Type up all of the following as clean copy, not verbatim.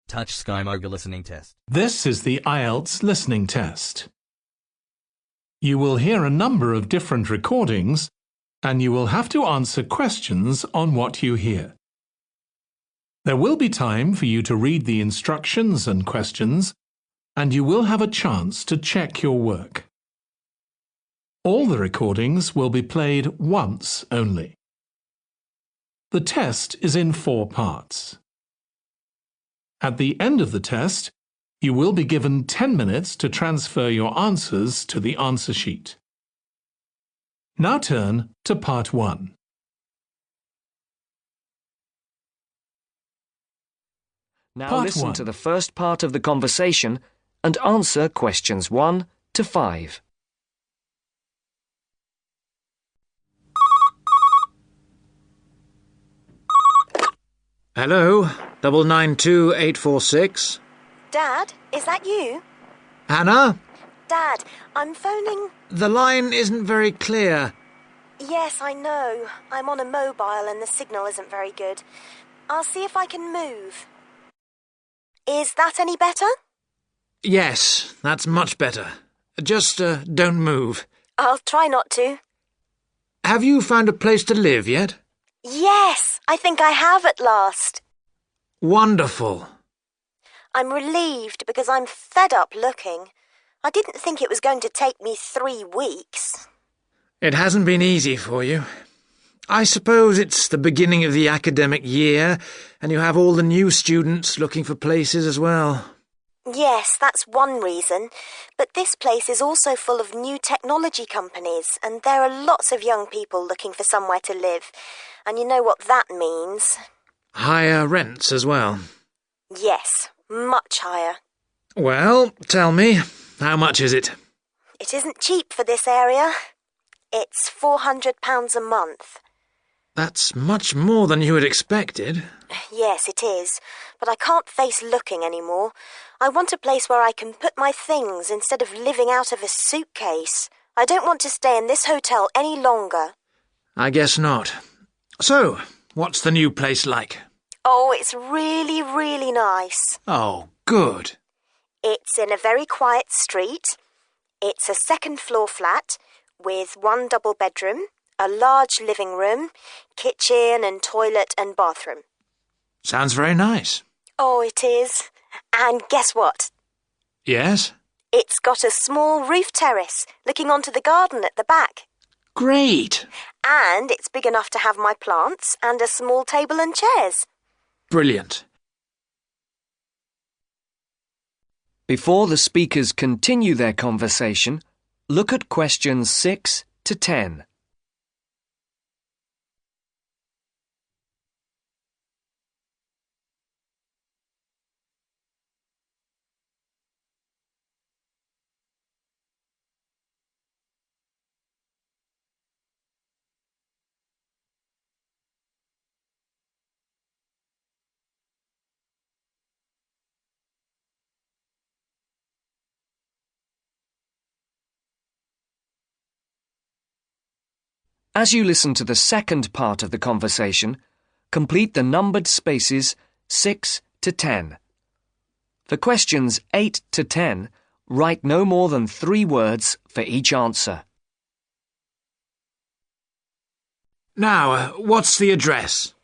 Touch Sky Moga listening test. This is the Ielts listening test. You will hear a number of different recordings, and you will have to answer questions on what you hear. There will be time for you to read the instructions and questions, and you will have a chance to check your work. All the recordings will be played once only. The test is in 4 parts. At the end of the test, you will be given 10 minutes to transfer your answers to the answer sheet. Now turn to Part 1. Now Part listen 1. to the first part of the conversation and answer questions 1 to 5. Hello, 992846. Dad, is that you? Hannah? Dad, I'm phoning... The line isn't very clear. Yes, I know. I'm on a mobile and the signal isn't very good. I'll see if I can move. Is that any better? Yes, that's much better. Just don't move. I'll try not to. Have you found a place to live yet? Yes, I think I have at last. Wonderful. I'm relieved because I'm fed up looking. I didn't think it was going to take me 3 weeks. It hasn't been easy for you. I suppose it's the beginning of the academic year, and you have all the new students looking for places as well. Yes, that's one reason. But this place is also full of new technology companies, and there are lots of young people looking for somewhere to live. And you know what that means. Higher rents as well. Yes, much higher. Well, tell me, how much is it? It isn't cheap for this area. It's £400 a month. That's much more than you had expected. Yes, it is. But I can't face looking anymore. I want a place where I can put my things instead of living out of a suitcase. I don't want to stay in this hotel any longer. I guess not. So, what's the new place like? Oh, it's really, really nice. Oh, good. It's in a very quiet street. It's a 2nd-floor flat with 1 double bedroom, a large living room, kitchen and toilet and bathroom. Sounds very nice. Oh, it is. And guess what? Yes? It's got a small roof terrace looking onto the garden at the back. Great. And it's big enough to have my plants and a small table and chairs. Brilliant. Before the speakers continue their conversation, look at questions 6 to 10. As you listen to the second part of the conversation, complete the numbered spaces 6 to 10. For questions 8 to 10, write no more than 3 words for each answer. Now, what's the address?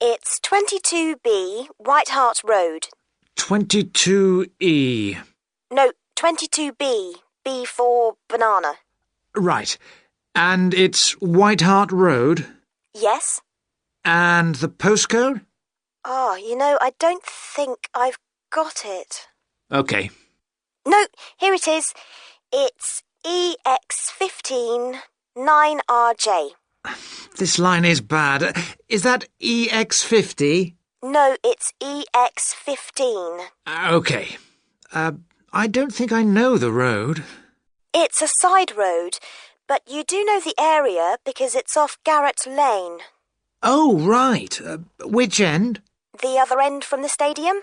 It's 22B, White Hart Road. 22E. No, 22B, B for banana. Right. And it's White Hart Road? Yes? And the postcode? Oh, I don't think I've got it. OK. No, here it is. It's EX15 9RJ. This line is bad. Is that EX50? No, it's EX15. OK. I don't think I know the road. It's a side road, but you do know the area because it's off Garrett Lane. Oh, right. Which end? The other end from the stadium.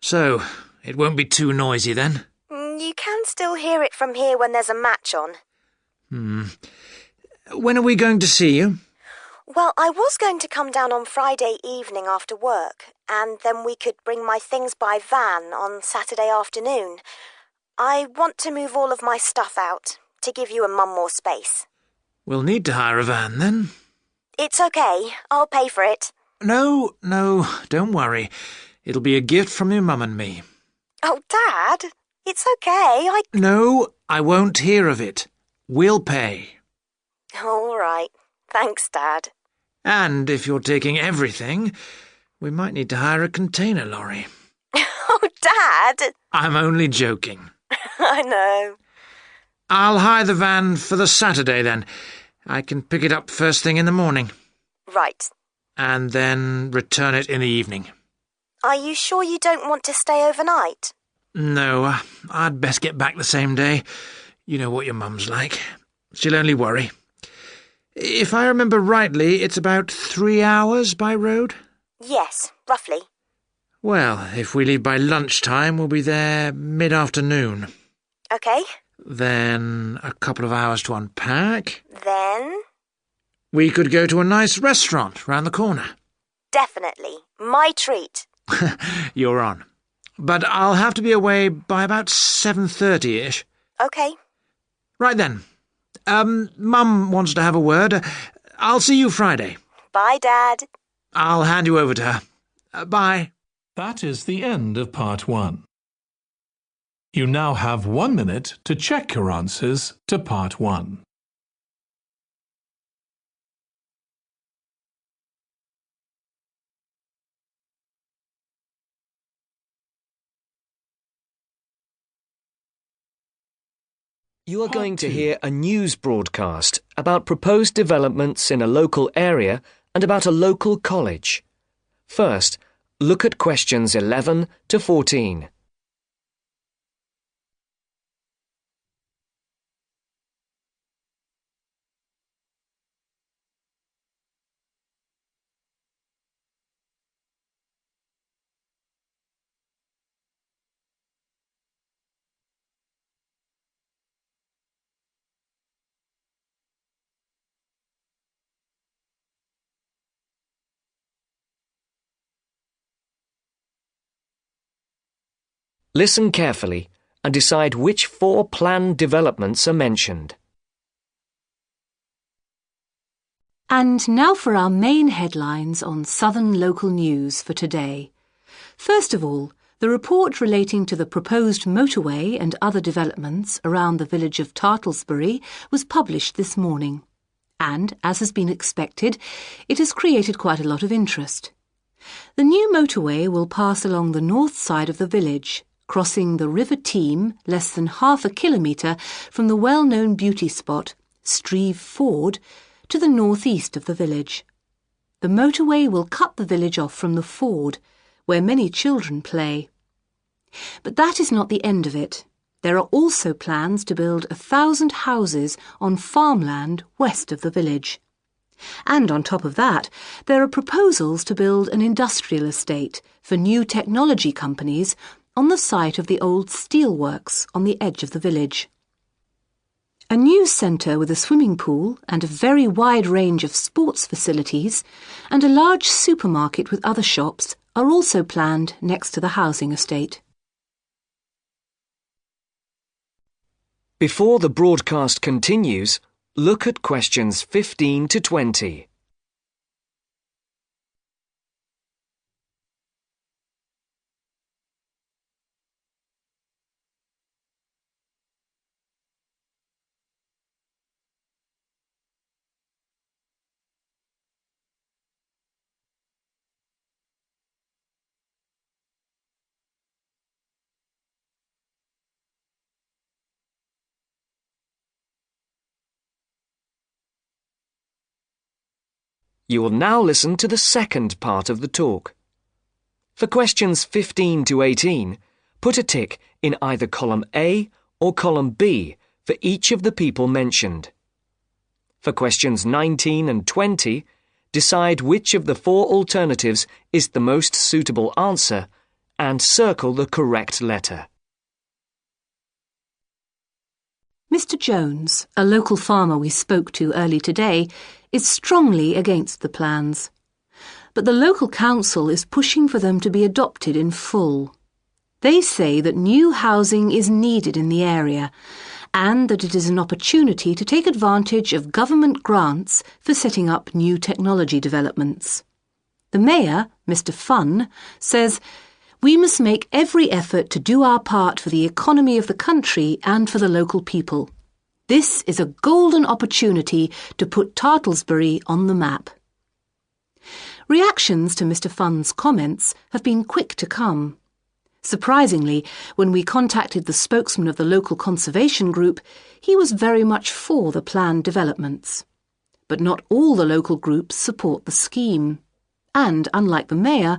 So, it won't be too noisy then? You can still hear it from here when there's a match on. When are we going to see you? Well, I was going to come down on Friday evening after work, and then we could bring my things by van on Saturday afternoon. I want to move all of my stuff out, to give you and Mum more space. We'll need to hire a van then. It's okay. I'll pay for it. No, don't worry. It'll be a gift from your mum and me. Oh, Dad, it's okay. No, I won't hear of it. We'll pay. All right. Thanks, Dad. And if you're taking everything, we might need to hire a container lorry. Oh, Dad! I'm only joking. I know. I'll hire the van for the Saturday then. I can pick it up first thing in the morning. Right. And then return it in the evening. Are you sure you don't want to stay overnight? No, I'd best get back the same day. You know what your mum's like. She'll only worry. If I remember rightly, it's about 3 hours by road? Yes, roughly. Well, if we leave by lunchtime, we'll be there mid-afternoon. Okay. Then a couple of hours to unpack. Then? We could go to a nice restaurant round the corner. Definitely. My treat. You're on. But I'll have to be away by about 7:30-ish. Okay. Right then. Mum wants to have a word. I'll see you Friday. Bye, Dad. I'll hand you over to her. Bye. That is the end of part 1. You now have 1 minute to check your answers to part 1. You are Part going to 2. hear a news broadcast about proposed developments in a local area and about a local college. First, look at questions 11 to 14. Listen carefully and decide which 4 planned developments are mentioned. And now for our main headlines on Southern local news for today. First of all, the report relating to the proposed motorway and other developments around the village of Tartlesbury was published this morning. And, as has been expected, it has created quite a lot of interest. The new motorway will pass along the north side of the village, crossing the River Team less than half a kilometre from the well-known beauty spot, Streve Ford, to the northeast of the village. The motorway will cut the village off from the ford, where many children play. But that is not the end of it. There are also plans to build 1,000 houses on farmland west of the village. And on top of that, there are proposals to build an industrial estate for new technology companies on the site of the old steelworks on the edge of the village. A news centre with a swimming pool and a very wide range of sports facilities and a large supermarket with other shops are also planned next to the housing estate. Before the broadcast continues, look at questions 15 to 20. You will now listen to the second part of the talk. For questions 15 to 18, put a tick in either column A or column B for each of the people mentioned. For questions 19 and 20, decide which of the 4 alternatives is the most suitable answer and circle the correct letter. Mr. Jones, a local farmer we spoke to early today, is strongly against the plans. but the local council is pushing for them to be adopted in full. They say that new housing is needed in the area and that it is an opportunity to take advantage of government grants for setting up new technology developments. The Mayor, Mr. Fun, says, "We must make every effort to do our part for the economy of the country and for the local people. This is a golden opportunity to put Tartlesbury on the map." Reactions to Mr. Fun's comments have been quick to come. Surprisingly, when we contacted the spokesman of the local conservation group, he was very much for the planned developments. But not all the local groups support the scheme. And, unlike the Mayor,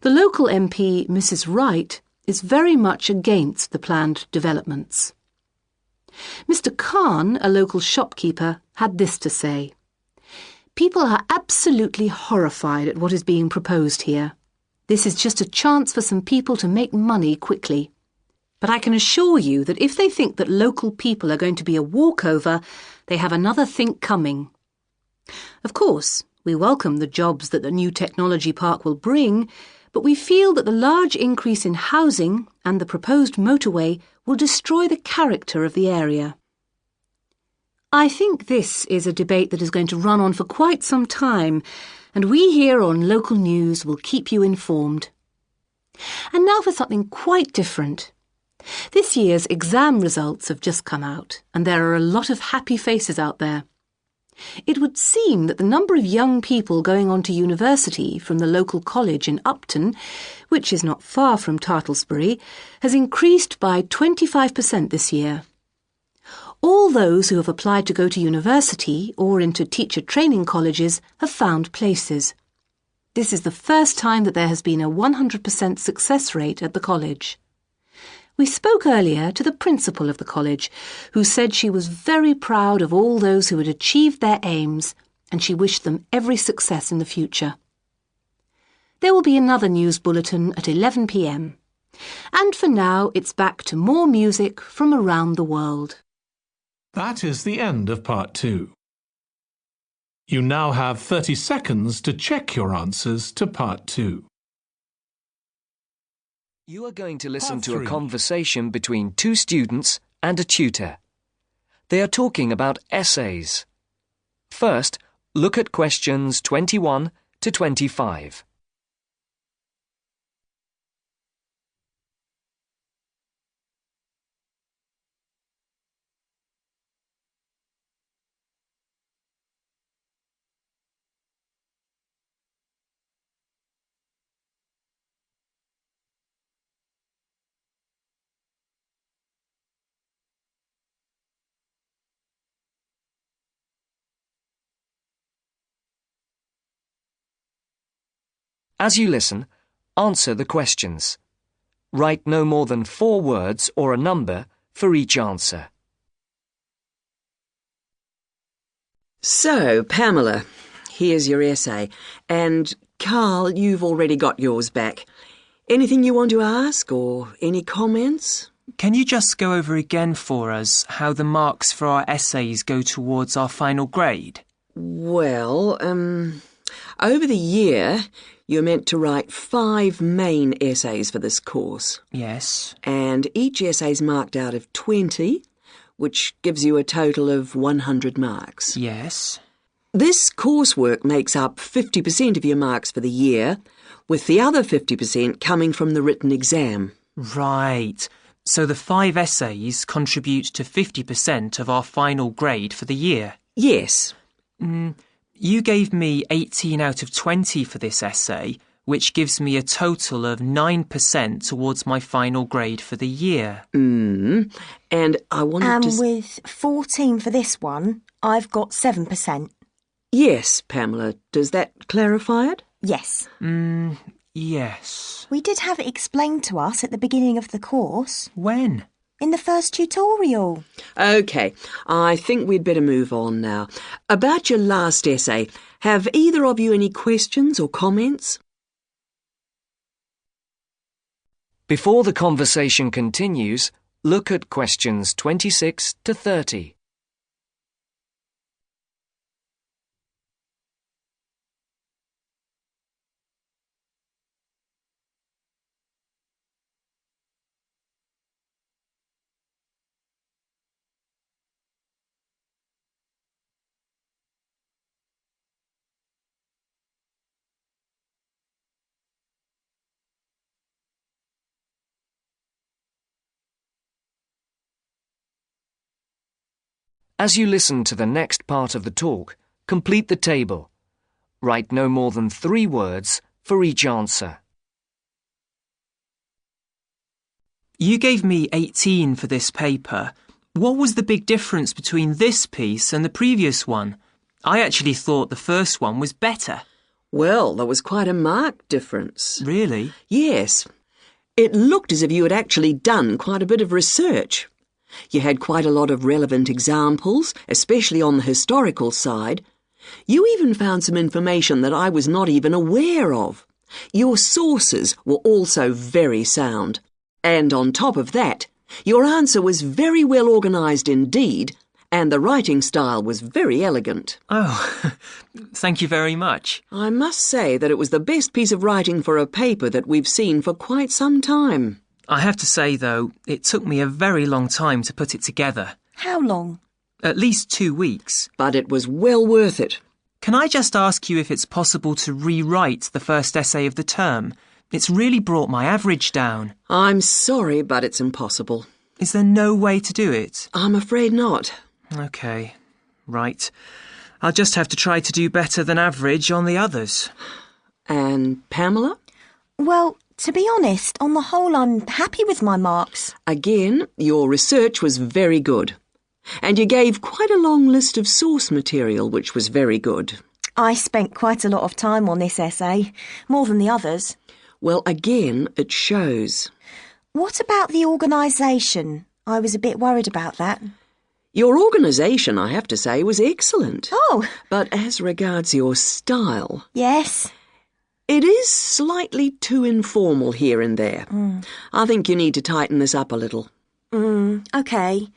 the local MP, Mrs. Wright, is very much against the planned developments. Mr. Khan, a local shopkeeper, had this to say: "People are absolutely horrified at what is being proposed here. This is just a chance for some people to make money quickly. But I can assure you that if they think that local people are going to be a walkover, they have another think coming." Of course, we welcome the jobs that the new technology park will bring, but we feel that the large increase in housing and the proposed motorway will destroy the character of the area. I think this is a debate that is going to run on for quite some time, and we here on Local News will keep you informed. And now for something quite different. This year's exam results have just come out, and there are a lot of happy faces out there. It would seem that the number of young people going on to university from the local college in Upton, which is not far from Tartlesbury, has increased by 25% this year. All those who have applied to go to university or into teacher training colleges have found places. This is the first time that there has been a 100% success rate at the college. We spoke earlier to the principal of the college, who said she was very proud of all those who had achieved their aims, and she wished them every success in the future. There will be another news bulletin at 11 p.m. And for now, it's back to more music from around the world. That is the end of part 2. You now have 30 seconds to check your answers to part 2. You are going to listen Part to a 3. conversation between two students and a tutor. They are talking about essays. First, look at questions 21 to 25. As you listen, answer the questions. Write no more than 4 words or a number for each answer. So, Pamela, here's your essay. And, Carl, you've already got yours back. Anything you want to ask or any comments? Can you just go over again for us how the marks for our essays go towards our final grade? Well, over the year, you're meant to write 5 main essays for this course. Yes. And each essay's marked out of 20, which gives you a total of 100 marks. Yes. This coursework makes up 50% of your marks for the year, with the other 50% coming from the written exam. Right. So the 5 essays contribute to 50% of our final grade for the year. Yes. You gave me 18 out of 20 for this essay, which gives me a total of 9% towards my final grade for the year. And I wanted And to... with 14 for this one, I've got 7%. Yes, Pamela. Does that clarify it? Yes. Yes. We did have it explained to us at the beginning of the course, When? in the first tutorial. OK, I think we'd better move on now. About your last essay, have either of you any questions or comments? Before the conversation continues, look at questions 26 to 30. As you listen to the next part of the talk, complete the table. Write no more than 3 words for each answer. You gave me 18 for this paper. What was the big difference between this piece and the previous one? I actually thought the first one was better. Well, there was quite a marked difference. Really? Yes. It looked as if you had actually done quite a bit of research. You had quite a lot of relevant examples, especially on the historical side. You even found some information that I was not even aware of. Your sources were also very sound. And on top of that, your answer was very well organised indeed, and the writing style was very elegant. Oh, thank you very much. I must say that it was the best piece of writing for a paper that we've seen for quite some time. I have to say, though, it took me a very long time to put it together. How long? At least 2 weeks. But it was well worth it. Can I just ask you if it's possible to rewrite the first essay of the term? It's really brought my average down. I'm sorry, but it's impossible. Is there no way to do it? I'm afraid not. OK, right. I'll just have to try to do better than average on the others. And Pamela? Well, to be honest, on the whole, I'm happy with my marks. Again, your research was very good. And you gave quite a long list of source material, which was very good. I spent quite a lot of time on this essay, more than the others. Well, again, it shows. What about the organisation? I was a bit worried about that. Your organisation, I have to say, was excellent. Oh! But as regards your style... Yes? It is slightly too informal here and there. I think you need to tighten this up a little. OK.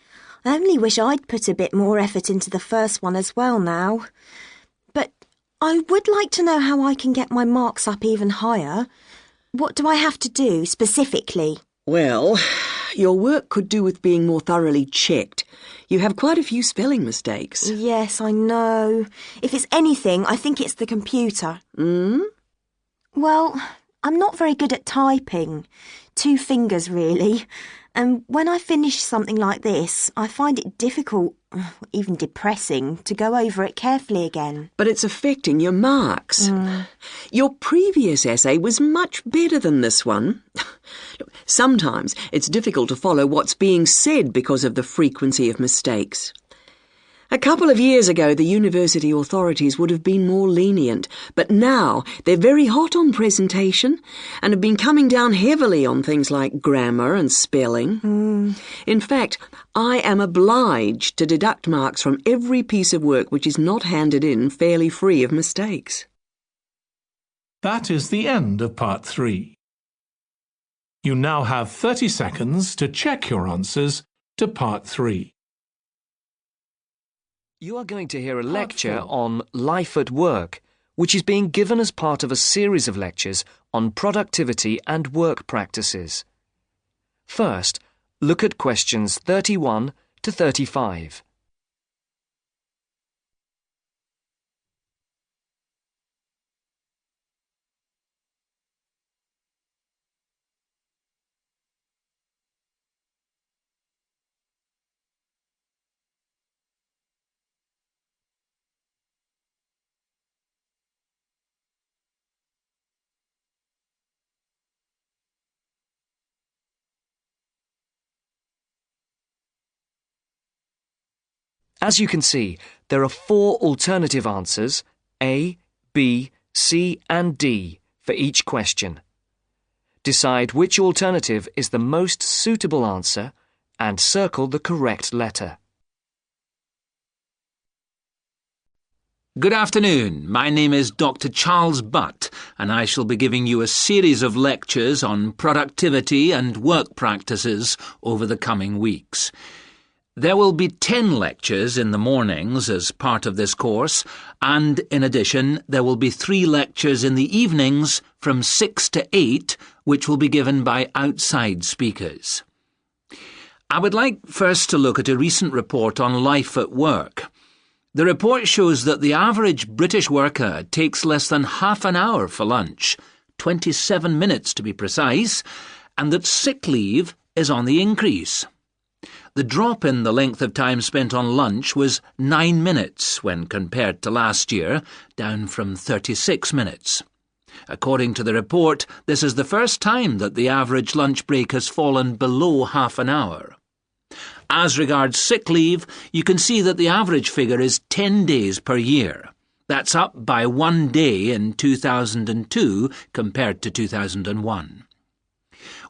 I only wish I'd put a bit more effort into the first one as well now. But I would like to know how I can get my marks up even higher. What do I have to do specifically? Well, your work could do with being more thoroughly checked. You have quite a few spelling mistakes. Yes, I know. If it's anything, I think it's the computer. Well, I'm not very good at typing. 2 fingers, really. And when I finish something like this, I find it difficult, even depressing, to go over it carefully again. But it's affecting your marks. Your previous essay was much better than this one. Look, sometimes it's difficult to follow what's being said because of the frequency of mistakes. A couple of years ago, the university authorities would have been more lenient, but now they're very hot on presentation and have been coming down heavily on things like grammar and spelling. In fact, I am obliged to deduct marks from every piece of work which is not handed in fairly free of mistakes. That is the end of part 3. You now have 30 seconds to check your answers to part 3. You are going to hear a lecture on life at work, which is being given as part of a series of lectures on productivity and work practices. First, look at questions 31 to 35. As you can see, there are 4 alternative answers, A, B, C and D, for each question. Decide which alternative is the most suitable answer and circle the correct letter. Good afternoon. My name is Dr. Charles Butt, and I shall be giving you a series of lectures on productivity and work practices over the coming weeks. There will be 10 lectures in the mornings as part of this course, and in addition there will be 3 lectures in the evenings from 6 to 8, which will be given by outside speakers. I would like first to look at a recent report on life at work. The report shows that the average British worker takes less than half an hour for lunch, 27 minutes to be precise, and that sick leave is on the increase. The drop in the length of time spent on lunch was 9 minutes when compared to last year, down from 36 minutes. According to the report, this is the first time that the average lunch break has fallen below half an hour. As regards sick leave, you can see that the average figure is 10 days per year. That's up by 1 day in 2002 compared to 2001.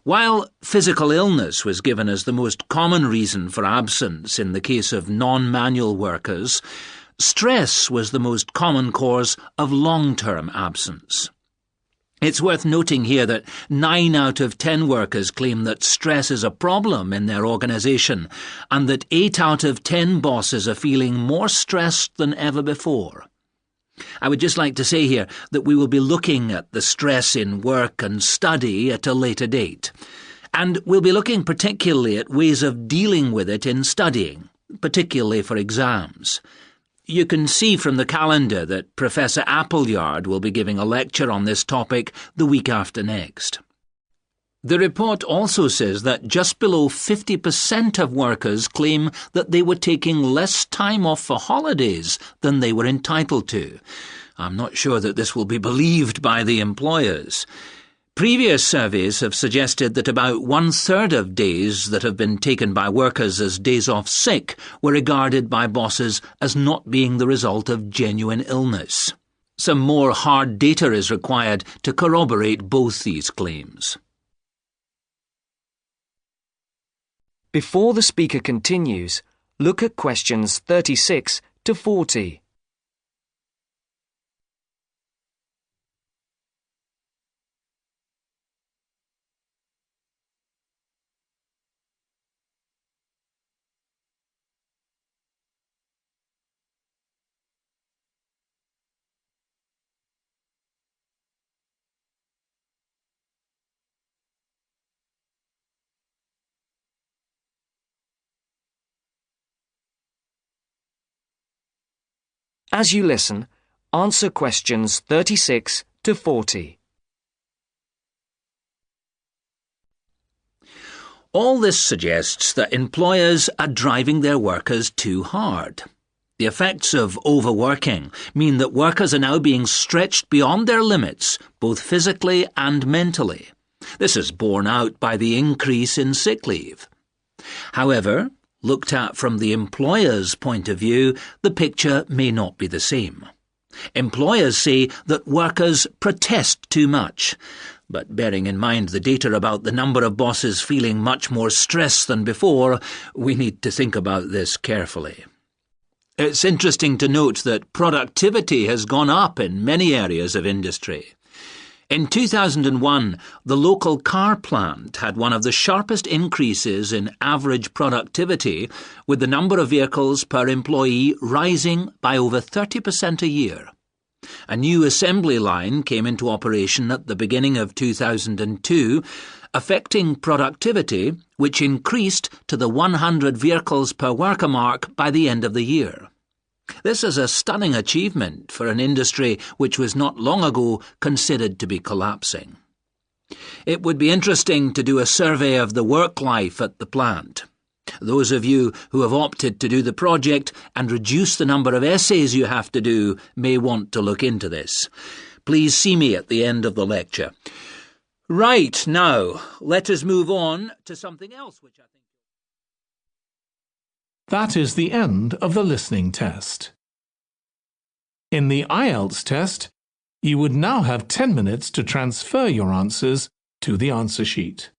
While physical illness was given as the most common reason for absence in the case of non-manual workers, stress was the most common cause of long-term absence. It's worth noting here that 9 out of 10 workers claim that stress is a problem in their organisation, and that 8 out of 10 bosses are feeling more stressed than ever before. I would just like to say here that we will be looking at the stress in work and study at a later date, and we'll be looking particularly at ways of dealing with it in studying, particularly for exams. You can see from the calendar that Professor Appleyard will be giving a lecture on this topic the week after next. The report also says that just below 50% of workers claim that they were taking less time off for holidays than they were entitled to. I'm not sure that this will be believed by the employers. Previous surveys have suggested that about 1/3 of days that have been taken by workers as days off sick were regarded by bosses as not being the result of genuine illness. Some more hard data is required to corroborate both these claims. Before the speaker continues, look at questions 36 to 40. As you listen, answer questions 36 to 40. All this suggests that employers are driving their workers too hard. The effects of overworking mean that workers are now being stretched beyond their limits, both physically and mentally. This is borne out by the increase in sick leave. However, looked at from the employer's point of view, the picture may not be the same. Employers say that workers protest too much, but bearing in mind the data about the number of bosses feeling much more stress than before, we need to think about this carefully. It's interesting to note that productivity has gone up in many areas of industry. In 2001, the local car plant had one of the sharpest increases in average productivity, with the number of vehicles per employee rising by over 30% a year. A new assembly line came into operation at the beginning of 2002, affecting productivity, which increased to the 100 vehicles per worker mark by the end of the year. This is a stunning achievement for an industry which was not long ago considered to be collapsing. It would be interesting to do a survey of the work life at the plant. Those of you who have opted to do the project and reduce the number of essays you have to do may want to look into this. Please see me at the end of the lecture. Right, now, let us move on to something else which I think... That is the end of the listening test. In the Ielts test, you would now have 10 minutes to transfer your answers to the answer sheet.